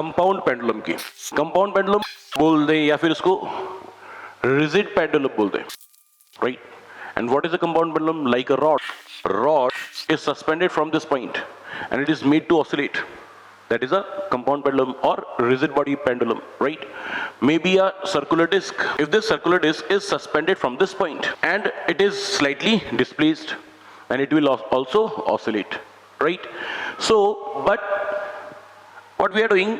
Compound pendulum की। Compound pendulum बोल दे या फिर इसको रिजिड पेंडुलम बोल दे, right? And what is a compound pendulum? Like a rod is suspended from this point and it is made to oscillate. That is a compound pendulum or rigid body pendulum, right? Maybe a circular disc. If this circular disc is suspended from this point and it is slightly displaced, and it will also oscillate, right? So, but what we are doing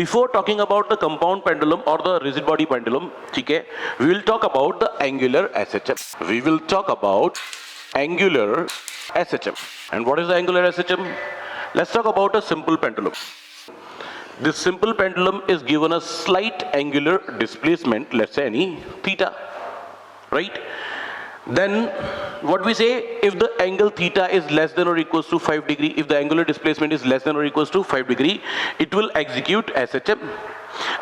before talking about the compound pendulum or the rigid body pendulum, okay, we will talk about the angular SHM. We will talk about angular SHM. And what is the angular SHM? Let's talk about a simple pendulum. This simple pendulum is given a slight angular displacement, let's say any theta, right? Then what we say, if the angle theta is less than or equals to 5 degree, if the angular displacement is less than or equals to 5 degree, it will execute SHM.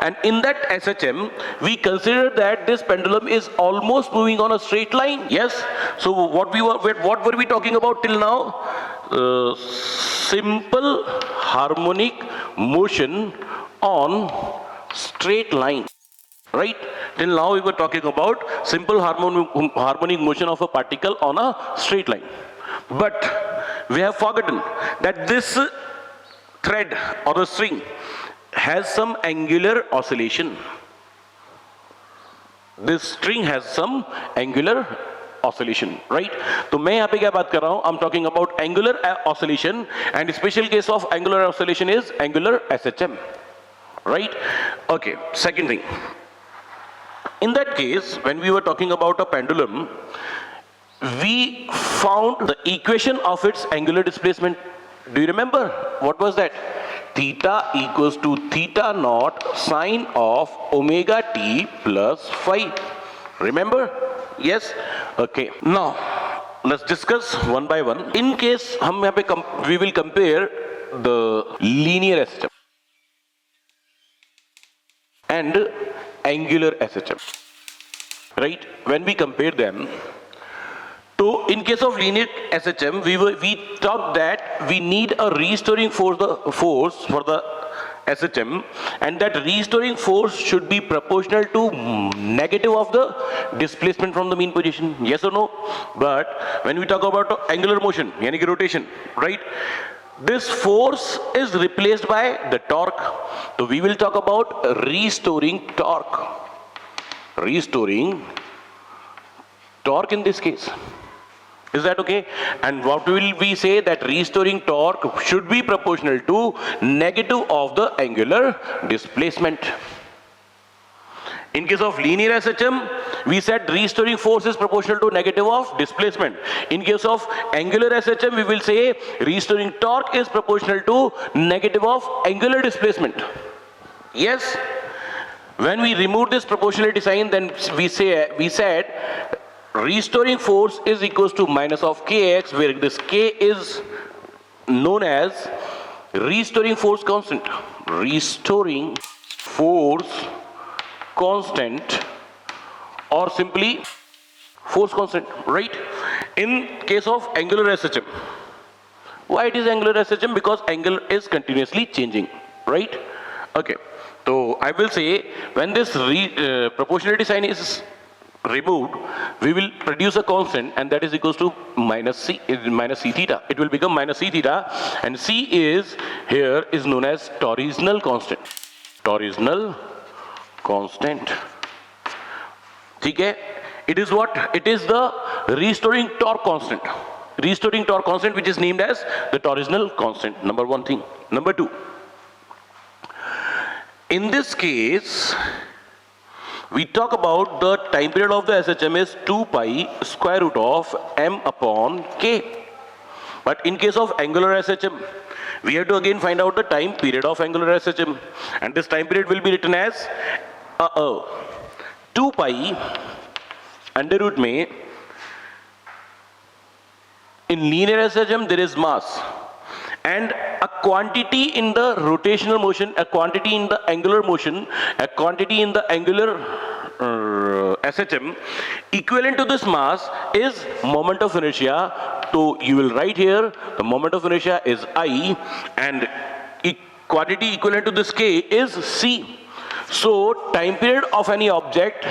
And in that SHM, we consider that this pendulum is almost moving on a straight line. Yes. So what were we talking about till now? Simple harmonic motion on straight line. Right? Till now we were talking about simple harmonic motion of a particle on a straight line. But we have forgotten that this thread or a string has some angular oscillation. This string has some angular oscillation, right? तो मैं यहाँ पे क्या बात कर रहा हूँ? I'm talking about angular oscillation, and special case of angular oscillation is angular SHM, right? Okay, second thing. In that case, when we were talking about a pendulum, we found the equation of its angular displacement. Do you remember? What was that? Theta equals to theta naught sine of omega t plus phi. Remember? Yes? Okay. Now, let's discuss one by one. In case we will compare the linear SHM and angular SHM, right? When we compare them, so in case of linear SHM, we talked that we need a restoring force for the SHM, and that restoring force should be proportional to negative of the displacement from the mean position. Yes or no? But when we talk about angular motion, yani ki rotation, right? This force is replaced by the torque. So we will talk about restoring torque. Restoring torque in this case. Is that okay? And what will we say? That restoring torque should be proportional to negative of the angular displacement. In case of linear SHM, we said restoring force is proportional to negative of displacement. In case of angular SHM, we will say restoring torque is proportional to negative of angular displacement. Yes? When we remove this proportionality sign, then we said restoring force is equals to minus of kx, where this k is known as restoring force constant. Restoring force constant, or simply force constant, right? In case of angular SHM, why it is angular SHM? Because angle is continuously changing, right? Okay, so I will say when this proportionality sign is removed, we will produce a constant, and that is equals to minus c theta. It will become minus c theta, and c is here is known as torsional constant. Torsional constant. Okay? It is what? It is the restoring torque constant. Restoring torque constant, which is named as the torsional constant. Number one thing. Number two. In this case, we talk about the time period of the SHM is 2 pi square root of m upon k. But in case of angular SHM, we have to again find out the time period of angular SHM. And this time period will be written as 2 pi under root में, in linear SHM there is mass and a quantity in the rotational motion, a quantity in the angular motion, a quantity in the angular SHM. Equivalent to this mass is moment of inertia. So you will write here the moment of inertia is I, and quantity equivalent to this k is c. So time period of any object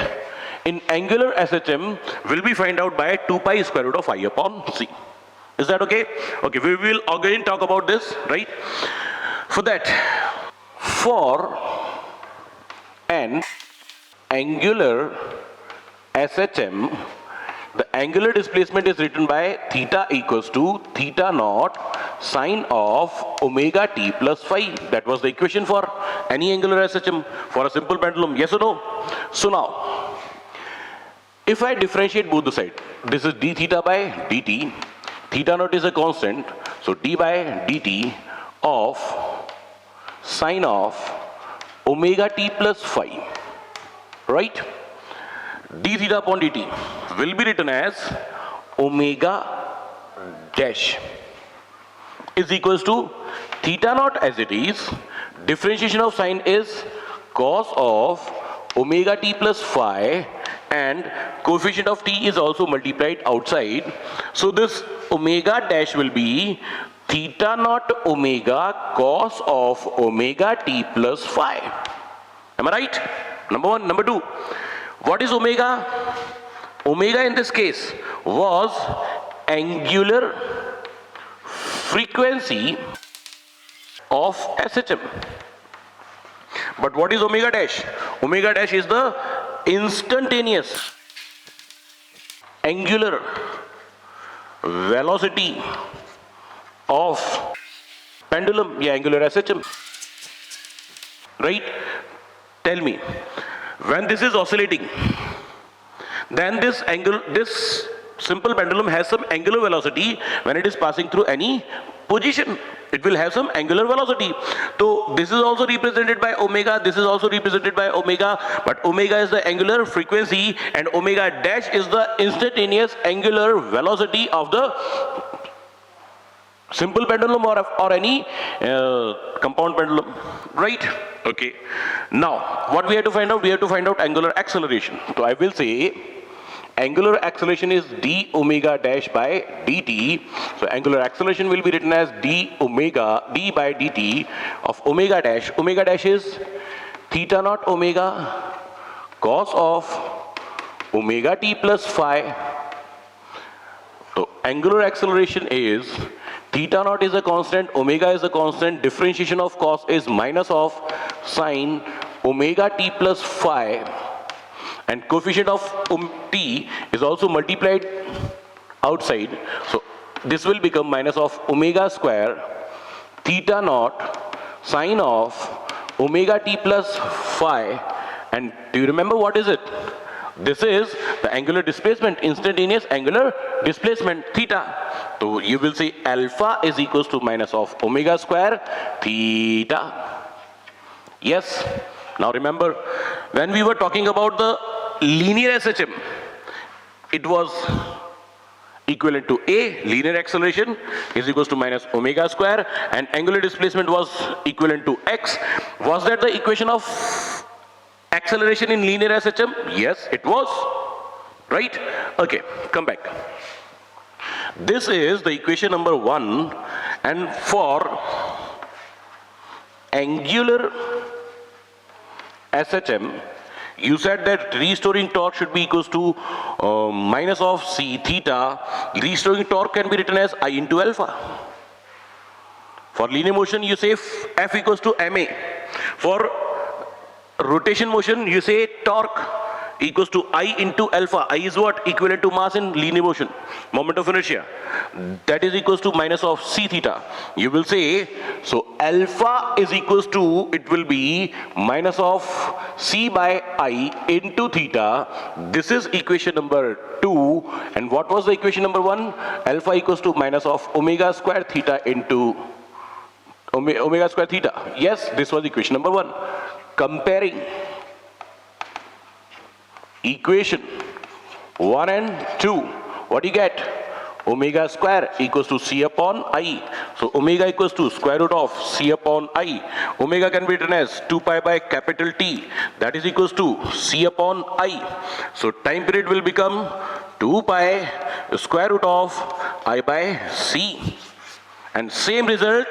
in angular SHM will be find out by 2 pi square root of I upon c. Is that okay? Okay, we will again talk about this, right? For that, for an angular SHM, the angular displacement is written by theta equals to theta naught sine of omega t plus phi. That was the equation for any angular SHM for a simple pendulum. Yes or no? So now, if I differentiate both the sides, this is d theta by dt. Theta naught is a constant, so d by dt of sine of omega t plus phi, right? D theta upon dt will be written as omega dash is equals to theta naught as it is. Differentiation of sine is cos of omega t plus phi, and coefficient of t is also multiplied outside. So this omega dash will be theta naught omega cos of omega t plus phi. Am I right? Number one. Number two, what is omega? Omega in this case was angular frequency of SHM. But what is omega dash? Omega dash is the instantaneous angular velocity of pendulum, yeah, angular SHM. Right? Tell me, when this is oscillating, then this simple pendulum has some angular velocity when it is passing through any position. It will have some angular velocity. So this is also represented by omega, this is also represented by omega, but omega is the angular frequency and omega dash is the instantaneous angular velocity of the simple pendulum or any compound pendulum, right? Okay. Now, what we have to find out? We have to find out angular acceleration. So I will say angular acceleration is d omega dash by dt. So angular acceleration will be written as d by dt of omega dash. Omega dash is theta naught omega cos of omega t plus phi. So angular acceleration is theta naught is a constant, omega is a constant, differentiation of cos is minus of sine omega t plus phi, and coefficient of t is also multiplied outside. So this will become minus of omega square theta naught sine of omega t plus phi. And do you remember what is it? This is the angular displacement, instantaneous angular displacement, theta. So you will see alpha is equals to minus of omega square theta. Yes. Now remember, when we were talking about the linear SHM, it was equivalent to A, linear acceleration is equals to minus omega square, and angular displacement was equivalent to x. Was that the equation of acceleration in linear SHM? Yes, it was. Right? Okay, come back. This is the equation number 1, and for angular SHM, you said that restoring torque should be equals to minus of c theta. Restoring torque can be written as I into alpha. For linear motion, you say F equals to ma. For rotation motion, you say torque equals to I into alpha. I is what? Equivalent to mass in linear motion, moment of inertia. That is equals to minus of c theta. You will say, so alpha is equals to, it will be minus of c by I into theta. This is equation number 2. And what was the equation number 1? Alpha equals to minus of omega square theta into omega square theta. Yes, this was equation number 1. Comparing equation 1 and 2, what do you get? Omega square equals to c upon I. So omega equals to square root of c upon I. Omega can be written as 2 pi by capital T. That is equals to c upon I. So time period will become 2 pi square root of I by c. And same result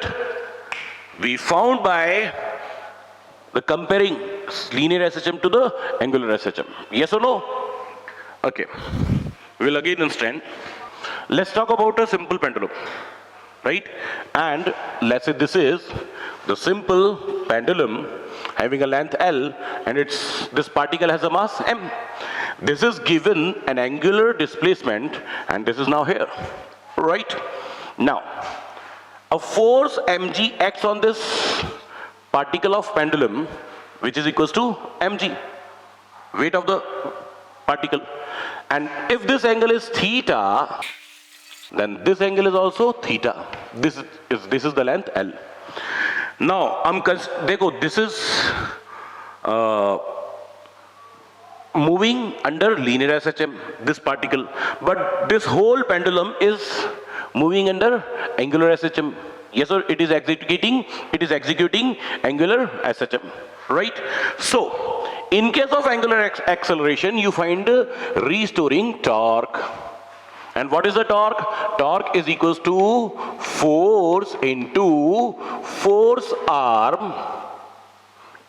We found by the comparing linear SHM to the angular SHM. Yes or no? Okay. We'll again understand. Let's talk about a simple pendulum, right? And let's say this is the simple pendulum having a length L, and this particle has a mass M. This is given an angular displacement, and this is now here, right? Now, a force mg acts on this particle of pendulum, which is equals to mg, weight of the particle. And if this angle is theta, then this angle is also theta. This is the length L. Now, this is moving under linear SHM, this particle, but this whole pendulum is moving under angular SHM. Yes, sir, it is executing angular SHM, right? So, in case of angular acceleration, you find restoring torque. And what is the torque? Torque is equals to force into force arm.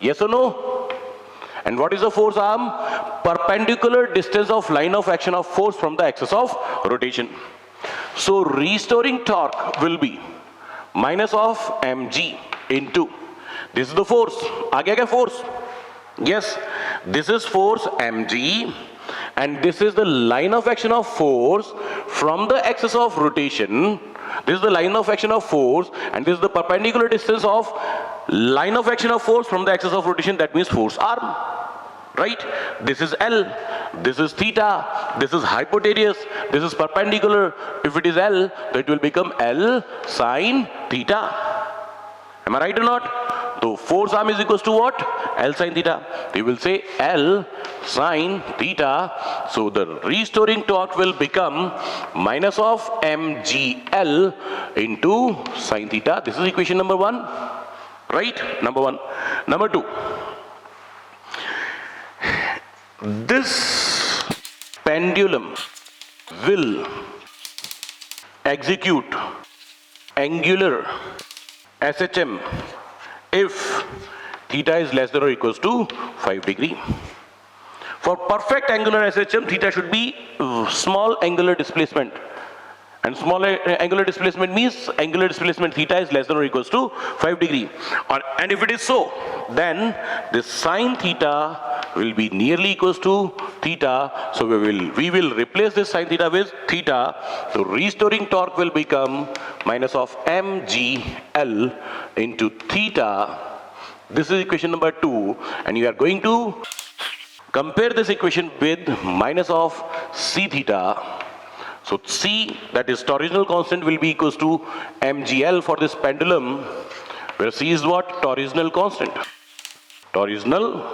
Yes or no? And what is the force arm? Perpendicular distance of line of action of force from the axis of rotation. So restoring torque will be minus of mg into, this is the force. आगे क्या force? Yes, this is force mg, and this is the line of action of force from the axis of rotation. This is the line of action of force, and this is the perpendicular distance of line of action of force from the axis of rotation. That means force arm, right? This is L, this is theta, this is hypotenuse, this is perpendicular. If it is L, then it will become L sine theta. Am I right or not? So force arm is equals to what? L sine theta. We will say L sine theta. So the restoring torque will become minus of mgl into sine theta. This is equation number 1, right? Number 1. Number 2. This pendulum will execute angular SHM if theta is less than or equals to 5 degree. For perfect angular SHM, theta should be small angular displacement. And small angular displacement means angular displacement theta is less than or equals to 5 degree. And if it is so, then this sine theta will be nearly equals to theta. So we will replace this sine theta with theta. So restoring torque will become minus of mgl into theta. This is equation number 2, and you are going to compare this equation with minus of c theta. So c, that is torsional constant, will be equals to mgl for this pendulum, where c is what? Torsional constant. Torsional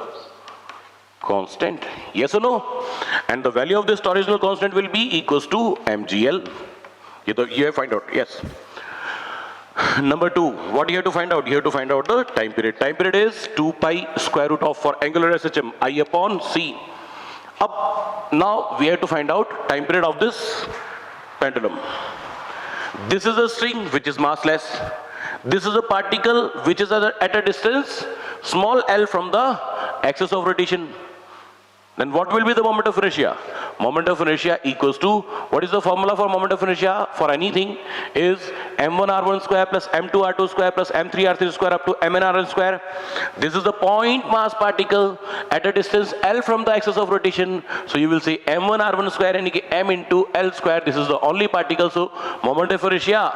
constant. Yes or no? And the value of this torsional constant will be equals to mgl. You have to find out. Yes. Number 2, what you have to find out? You have to find out the time period. Time period is 2 pi square root of, for angular SHM, I upon c. Up now we have to find out time period of this pendulum. This is a string which is massless. This is a particle which is at a distance small l from the axis of rotation. Then what will be the moment of inertia? Moment of inertia equals to, what is the formula for moment of inertia for anything? Is m1r1 square plus m2r2 square plus m3r3 square up to mnrn square. This is the point mass particle at a distance l from the axis of rotation. So you will say m1r1 square and m into l square. This is the only particle. So moment of inertia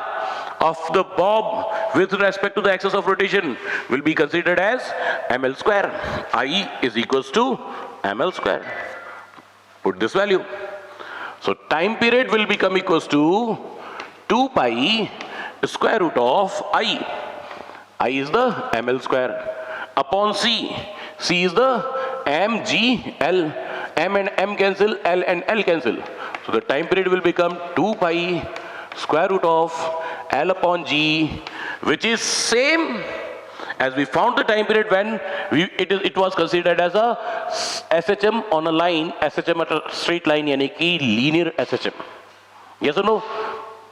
of the bob with respect to the axis of rotation will be considered as ml square. I is equals to ml square. Put this value. So time period will become equals to 2 pi square root of I. I is the ml square upon c. C is the mgl. M and m cancel, l and l cancel. So the time period will become 2 pi square root of l upon g, which is same as we found the time period when it was considered as a SHM on a line, SHM at a straight line, yani ki linear SHM. Yes or no?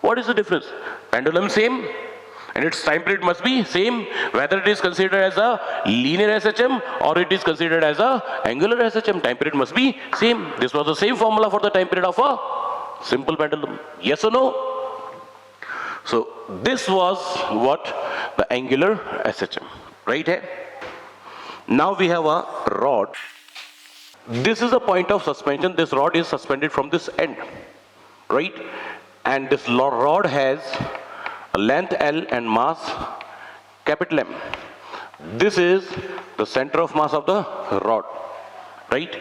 What is the difference? Pendulum same, and its time period must be same, whether it is considered as a linear SHM or it is considered as a angular SHM. Time period must be same. This was the same formula for the time period of a simple pendulum. Yes or no? So this was what the angular SHM, right here. Now we have a rod. This is a point of suspension. This rod is suspended from this end, right? And this rod has a length L and mass capital M. This is the center of mass of the rod, right?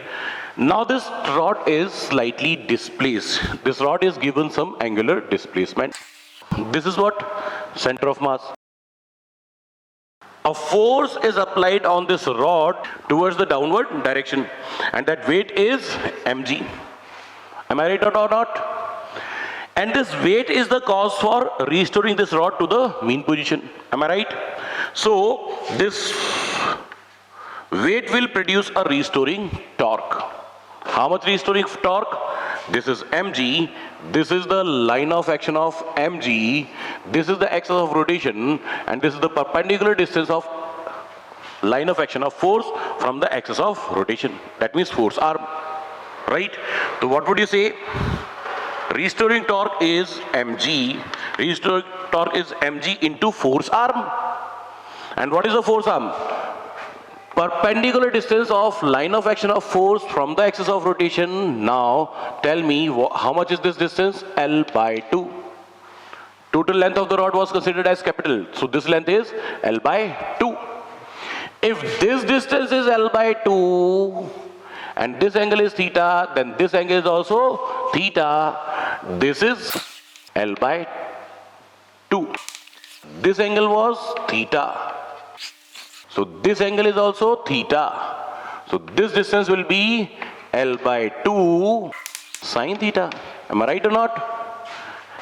Now this rod is slightly displaced. This rod is given some angular displacement. This is what? Center of mass. A force is applied on this rod towards the downward direction, and that weight is mg. Am I right or not? And this weight is the cause for restoring this rod to the mean position. Am I right? So this weight will produce a restoring torque. How much restoring torque? This is mg. This is the line of action of mg. This is the axis of rotation, and this is the perpendicular distance of line of action of force from the axis of rotation. That means force arm, right? So what would you say? Restoring torque is mg. Restoring torque is mg into force arm. And what is the force arm? Perpendicular distance of line of action of force from the axis of rotation. Now tell me how much is this distance? L by 2. Total length of the rod was considered as capital. So this length is L by 2. If this distance is L by 2 and this angle is theta, then this angle is also theta. This is L by 2. This angle was theta. So this angle is also theta. So this distance will be L by 2 sine theta. Am I right or not?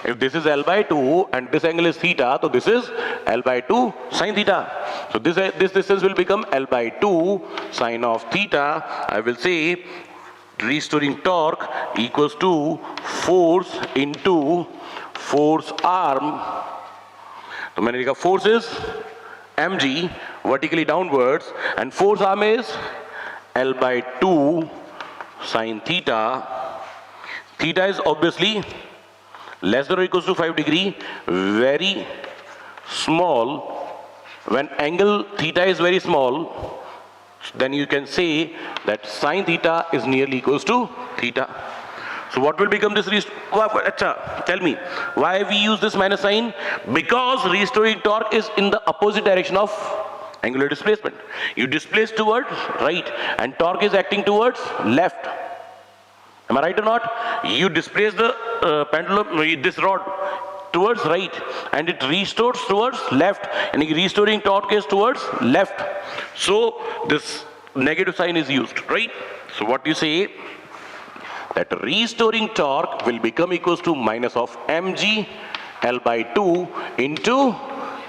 If this is L by 2 and this angle is theta, so this is L by 2 sine theta. So this distance will become L by 2 sine of theta. I will say restoring torque equals to force into force arm. So मैंने लिखा force is mg vertically downwards and force arm is L by 2 sine theta. Theta is obviously less than or equals to 5 degree, very small. When angle theta is very small, then you can say that sine theta is nearly equals to theta. So what will become this tell me, why we use this minus sign? Because restoring torque is in the opposite direction of angular displacement. You displace towards right and torque is acting towards left. Am I right or not? You displace the pendulum, this rod towards right and it restores towards left, and restoring torque is towards left. So this negative sign is used, right? So what you say? That restoring torque will become equals to minus of mg L by 2 into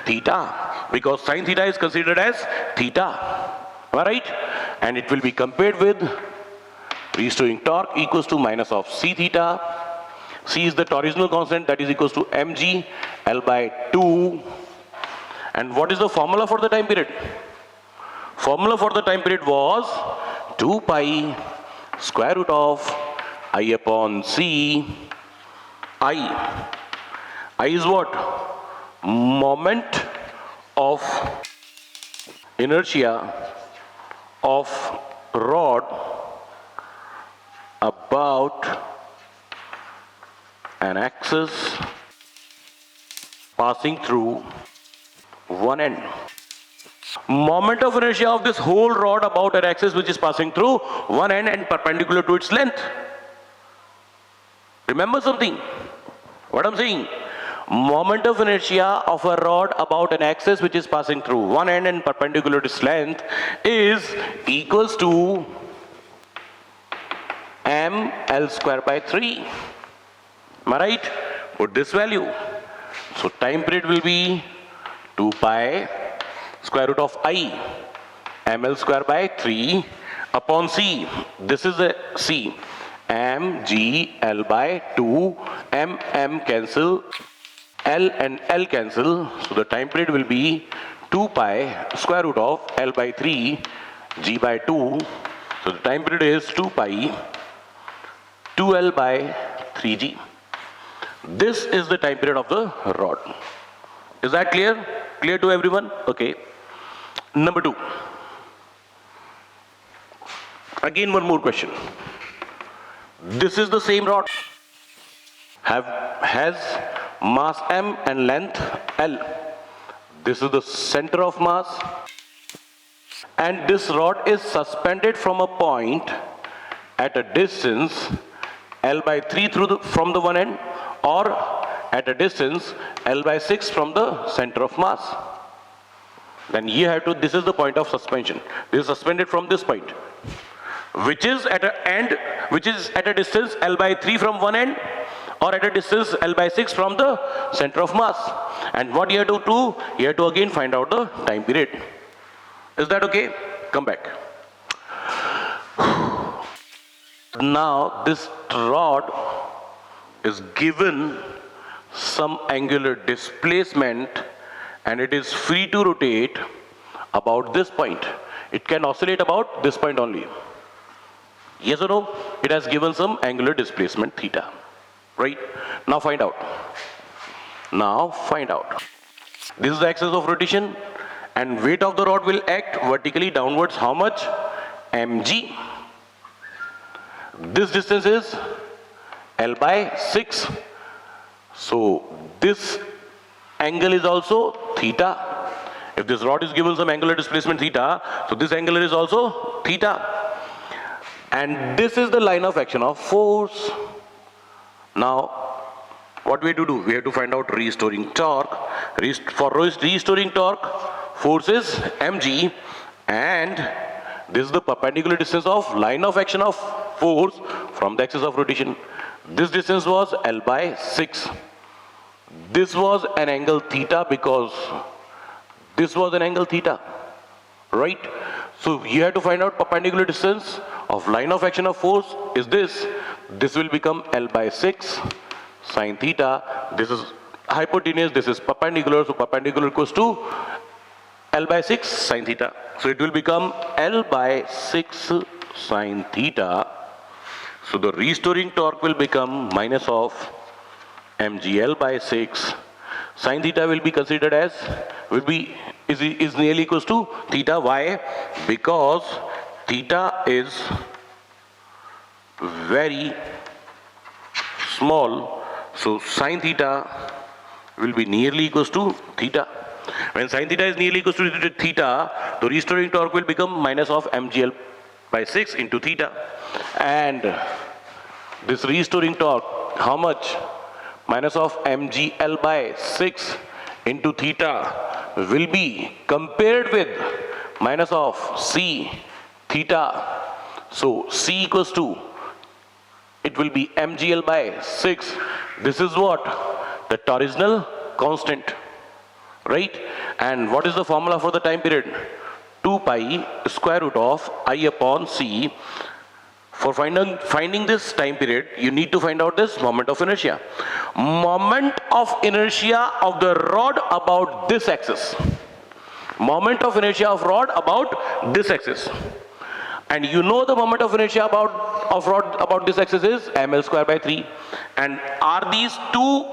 theta, because sine theta is considered as theta. Am I right? And it will be compared with restoring torque equals to minus of c theta. C is the torsional constant, that is equals to mg L by 2. And what is the formula for the time period? Formula for the time period was 2 pi square root of I upon C. I is what? Moment of inertia of rod about an axis passing through one end. Moment of inertia of this whole rod about an axis which is passing through one end and perpendicular to its length. Remember something? What I'm saying? Moment of inertia of a rod about an axis which is passing through one end and perpendicular to its length is equals to ml square by 3. Am I right? Put this value. So time period will be 2 pi square root of I ml square by 3 upon C. This is a C. M G L by 2 M cancel L and L cancel, so the time period will be 2 pi square root of L by 3 G by 2. So the time period is 2 pi 2L by 3G. This is the time period of the rod. Is that clear? Clear to everyone? Okay. Number 2. Again, one more question. This is the same rod. Has mass M and length L. This is the center of mass. And this rod is suspended from a point at a distance L by 3 from the one end, or at a distance L by 6 from the center of mass. Then you have to, this is the point of suspension. This is suspended from this point, which is at a distance L by 3 from one end, or at a distance L by 6 from the center of mass. And what you have to do, you have to again find out the time period. Is that okay? Come back. Now this rod is given some angular displacement and it is free to rotate about this point. It can oscillate about this point only. Yes or no? It has given some angular displacement theta. Right? Now find out. This is the axis of rotation, and weight of the rod will act vertically downwards. How much? mg. This distance is L by 6. So this angle is also theta. If this rod is given some angular displacement theta, so this angle is also theta. And this is the line of action of force. Now, what we have to do? We have to find out restoring torque. For restoring torque, force is mg, and this is the perpendicular distance of line of action of force from the axis of rotation. This distance was L by 6. This was an angle theta because this was an angle theta, right? So you have to find out perpendicular distance of line of action of force is this. This will become L by 6 sine theta. This is hypotenuse, this is perpendicular, so perpendicular equals to L by 6 sine theta. So it will become L by 6 sine theta. So the restoring torque will become minus of mgl by 6. Sine theta will be considered as, is nearly equals to theta. Why? Because theta is very small, so sine theta will be nearly equals to theta. When sine theta is nearly equals to theta, the restoring torque will become minus of mgl by 6 into theta. And this restoring torque, how much? Minus of mgl by 6 into theta will be compared with minus of c theta. So c equals to, it will be mgl by 6. This is what? The torsional constant, right? And what is the formula for the time period? 2 pi square root of I upon c. For finding this time period, you need to find out this moment of inertia. Moment of inertia of the rod about this axis. Moment of inertia of rod about this axis. And you know the moment of inertia of rod about this axis is ml square by 3. And are these two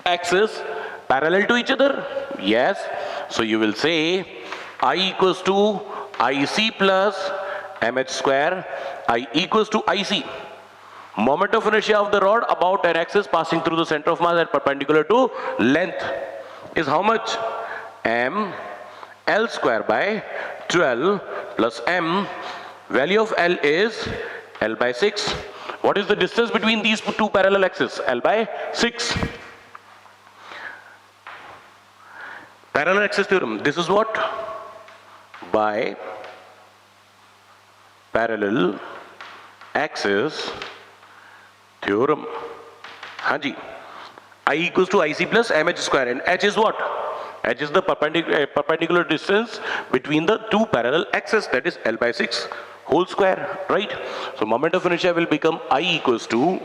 axes parallel to each other? Yes. So you will say I equals to IC plus mh square. I equals to IC. Moment of inertia of the rod about an axis passing through the center of mass and perpendicular to length is how much? M L square by 12 plus M. Value of L is L by 6. What is the distance between these two parallel axes? L by 6. Parallel axis theorem. This is what? By parallel axis theorem. Hanji. I equals to IC plus mh square, and h is what? H is the perpendicular distance between the two parallel axes, that is L by 6 whole square, right? So moment of inertia will become I equals to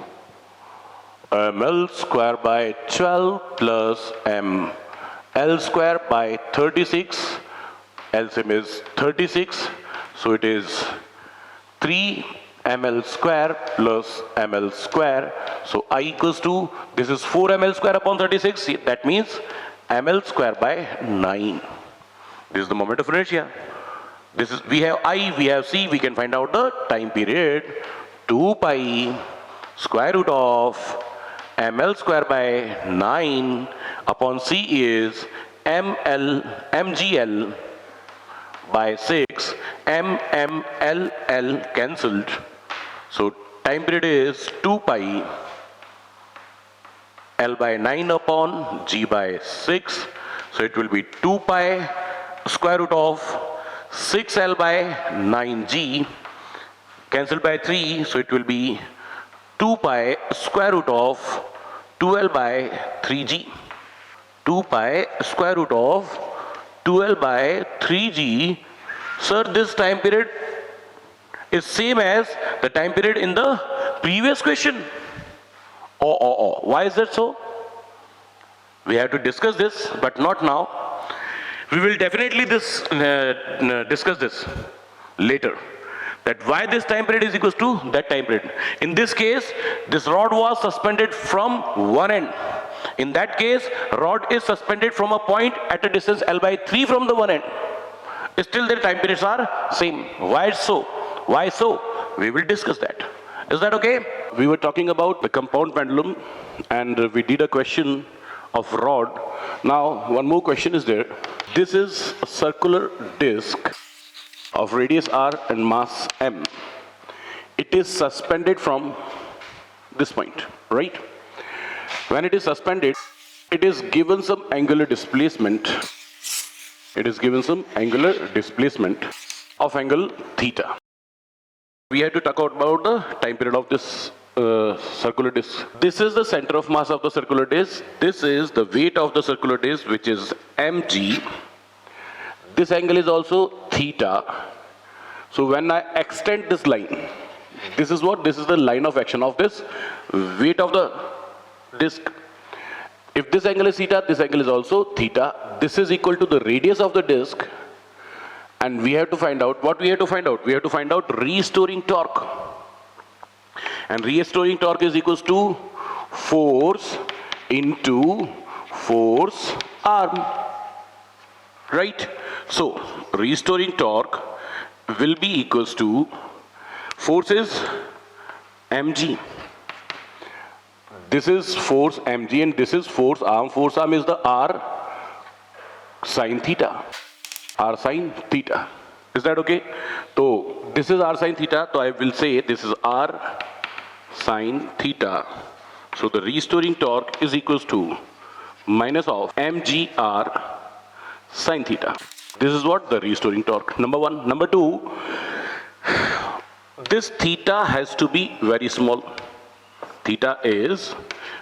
ml square by 12 plus ml square by 36. LCM is 36. So it is 3 ml square plus ml square. So I equals to, this is 4 ml square upon 36. That means ml square by 9. This is the moment of inertia. This is, we have I, we have C, we can find out the time period. 2 pi square root of ml square by 9 upon C is mgl by 6, mmll cancelled. So time period is 2 pi L by 9 upon G by 6. So it will be 2 pi square root of 6L by 9G cancelled by 3. So it will be 2 pi square root of 2L by 3G. 2 pi square root of 2L by 3G. Sir, this time period is same as the time period in the previous question. Oh. Why is that so? We have to discuss this, but not now. We will definitely discuss this later. That why this time period is equals to that time period. In this case, this rod was suspended from one end. In that case, rod is suspended from a point at a distance L by 3 from the one end. Still their time periods are same. Why so? Why so? We will discuss that. Is that okay? We were talking about the compound pendulum and we did a question of rod. Now one more question is there. This is a circular disc of radius r and mass m. It is suspended from this point, right? When it is suspended, it is given some angular displacement. It is given some angular displacement of angle theta. We have to talk about the time period of this circular disc. This is the center of mass of the circular disc. This is the weight of the circular disc, which is mg. This angle is also theta. So when I extend this line, this is what? This is the line of action of this weight of the disc. If this angle is theta, this angle is also theta. This is equal to the radius of the disc. And we have to find out, what we have to find out? We have to find out restoring torque. And restoring torque is equals to force into force arm. Right? So, restoring torque will be equals to force is mg. This is force mg and this is force arm. Force arm is the r sine theta. R sine theta. Is that okay? So this is r sine theta. So I will say this is r sine theta. So the restoring torque is equals to minus of mgr sine theta. This is what the restoring torque. Number one. Number two, this theta has to be very small. Theta is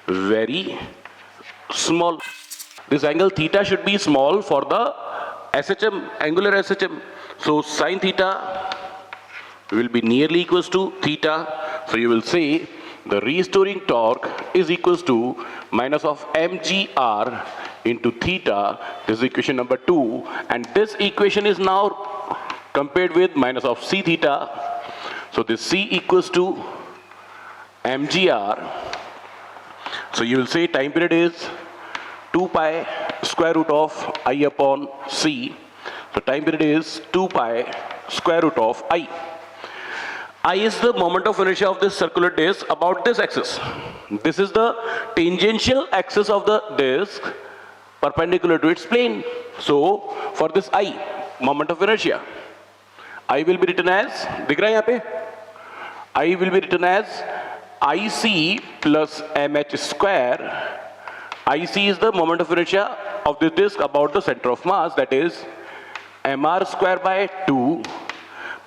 very small. This angle theta should be small for the SHM, angular SHM. So sine theta will be nearly equals to theta. So you will say the restoring torque is equals to minus of mgr into theta. This is equation number 2. And this equation is now compared with minus of c theta. So this c equals to mgr. So you will say time period is 2 pi square root of I upon c. So time period is 2 pi square root of I. I is the moment of inertia of this circular disc about this axis. This is the tangential axis of the disc perpendicular to its plane. So for this I, moment of inertia, I will be written as, दिख रहा है यहाँ पे? I will be written as IC plus mh square. IC is the moment of inertia of this disc about the center of mass, that is mr square by 2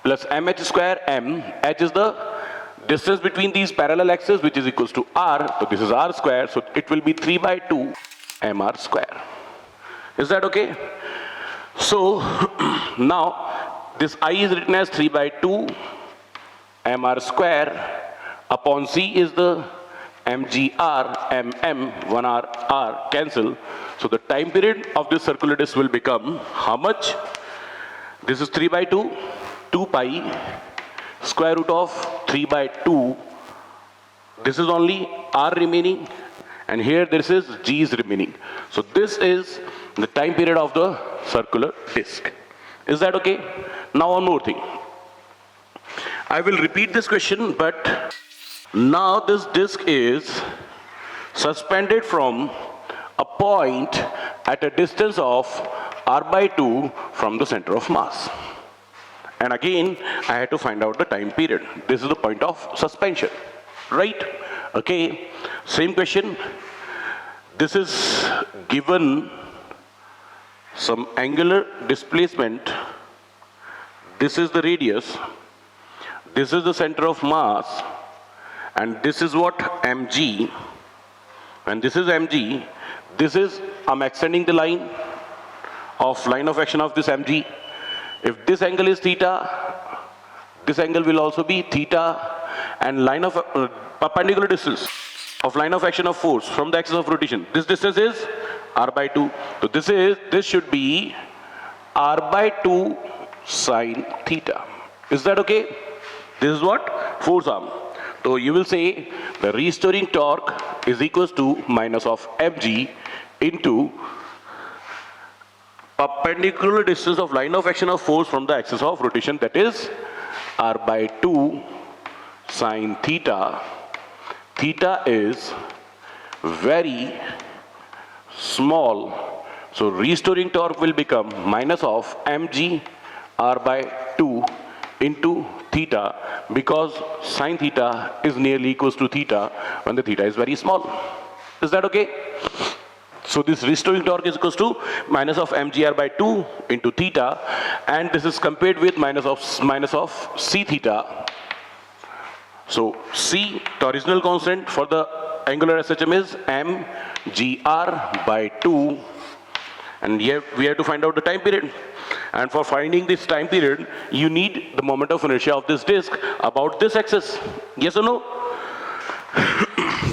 plus mh square m. H is the distance between these parallel axes, which is equals to r. So this is r square, so it will be 3 by 2 mr square. Is that okay? So now this I is written as 3 by 2 mr square upon c is the mgr, mm, 1 hour, r cancel. So the time period of this circular disk will become how much? This is 3 by 2, 2 pi, square root of 3 by 2. This is only r remaining, and here this is g is remaining. So this is the time period of the circular disk. Is that okay? Now one more thing. I will repeat this question, but now this disk is suspended from a point at a distance of r by 2 from the center of mass. And again, I had to find out the time period. This is the point of suspension, right? Okay, same question. This is given some angular displacement. This is the radius. This is the center of mass. And this is what? mg. And this is mg. This is, I'm extending the line of action of this mg. If this angle is theta, this angle will also be theta, and line of perpendicular distance of line of action of force from the axis of rotation. This distance is r by 2. So this should be r by 2 sine theta. Is that okay? This is what? Force arm. So you will say the restoring torque is equals to minus of mg into perpendicular distance of line of action of force from the axis of rotation, that is r by 2 sine theta. Theta is very small, so restoring torque will become minus of mg r by 2 into theta, because sine theta is nearly equals to theta when the theta is very small. Is that okay? So this restoring torque is equals to minus of mgr by 2 into theta, and this is compared with minus of c theta. So c, the original constant for the angular SHM is mgr by 2, and here we have to find out the time period. And for finding this time period, you need the moment of inertia of this disk about this axis. Yes or no?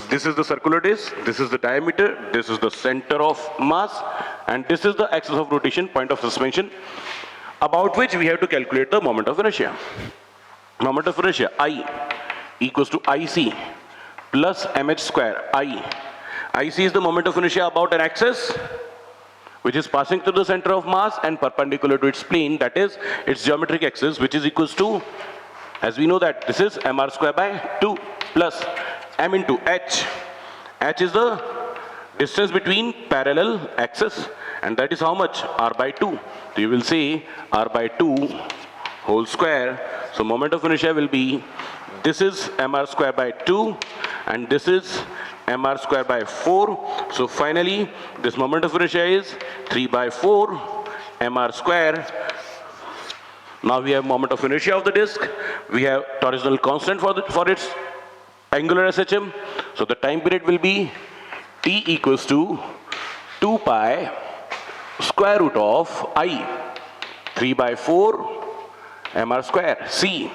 This is the circular disk, this is the diameter, this is the center of mass, and this is the axis of rotation, point of suspension, about which we have to calculate the moment of inertia. Moment of inertia, I equals to IC plus mh square. IC is the moment of inertia about an axis which is passing through the center of mass and perpendicular to its plane, that is its geometric axis, which is equals to, as we know that this is mr square by 2 plus m into h. H is the distance between parallel axis, and that is how much? R by 2. So you will say R by 2 whole square. So moment of inertia will be, this is mr square by 2 and this is mr square by 4. So finally this moment of inertia is 3 by 4 mr square. Now we have moment of inertia of the disk. We have torsional constant for its angular SHM. So the time period will be t equals to 2 pi square root of I, 3 by 4 mr square, c,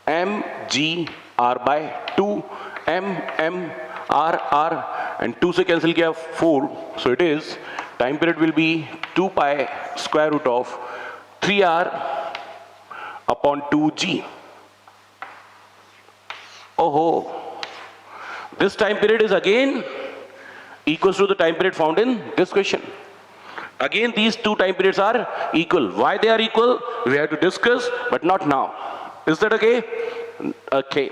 m g r by 2, m r r, and 2 se cancel kiya 4. So it is, time period will be 2 pi square root of 3r upon 2g. Oh, this time period is again equals to the time period found in this question. Again, these two time periods are equal. Why they are equal, we have to discuss, but not now. Is that okay? Okay.